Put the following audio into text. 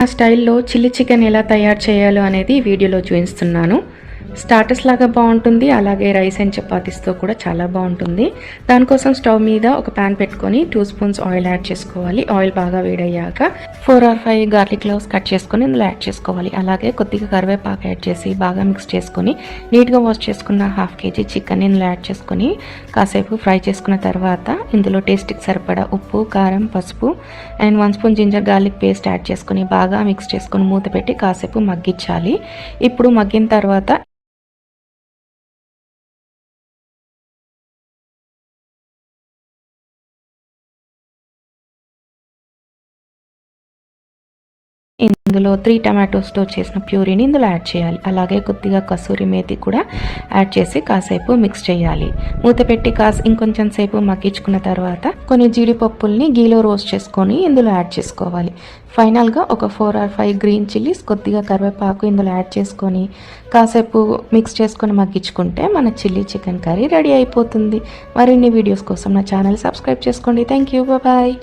ఆ స్టైల్లో chilli chicken ఎలా తయారు చేయాలో అనేది వీడియోలో చూపిస్తున్నాను. స్టార్టర్స్ లాగా బాగుంటుంది, అలాగే రైస్ అండ్ చపాతీస్తో కూడా చాలా బాగుంటుంది. దానికోసం స్టవ్ మీద ఒక ప్యాన్ పెట్టుకొని 2 స్పూన్స్ ఆయిల్ యాడ్ చేసుకోవాలి. ఆయిల్ బాగా వేడయ్యాక 4 or 5 గార్లిక్ క్లోవ్స్ కట్ చేసుకొని ఇందులో యాడ్ చేసుకోవాలి. అలాగే కొద్దిగా కరివేపాకు యాడ్ చేసి బాగా మిక్స్ చేసుకొని నీట్గా వాష్ చేసుకున్న 1/2 kg చికెన్ ఇందులో యాడ్ చేసుకొని కాసేపు ఫ్రై చేసుకున్న తర్వాత ఇందులో టేస్ట్కి సరిపడా ఉప్పు, కారం, పసుపు and 1 spoon ginger garlic paste add చేసుకొని బాగా మిక్స్ చేసుకొని మూత పెట్టి కాసేపు మగ్గించాలి. ఇప్పుడు మగ్గిన తర్వాత ఇందులో 3 టమాటోస్తో చేసిన ప్యూరీని ఇందులో యాడ్ చేయాలి. అలాగే కొద్దిగా కసూరి మేతి కూడా యాడ్ చేసి కాసేపు మిక్స్ చేయాలి. మూత పెట్టి ఇంకొంచెం సేపు మగ్గించుకున్న తర్వాత కొన్ని జీడిపప్పుల్ని గీలో రోస్ట్ చేసుకొని ఇందులో యాడ్ చేసుకోవాలి. ఫైనల్గా ఒక 4 or 5 గ్రీన్ చిల్లీస్, కొద్దిగా కరివేపాకు ఇందులో యాడ్ చేసుకొని కాసేపు మిక్స్ చేసుకొని మగ్గించుకుంటే మన చిల్లీ చికెన్ కర్రీ రెడీ అయిపోతుంది. మరిన్ని వీడియోస్ కోసం నా ఛానల్ సబ్స్క్రైబ్ చేసుకోండి. Thank you, bye.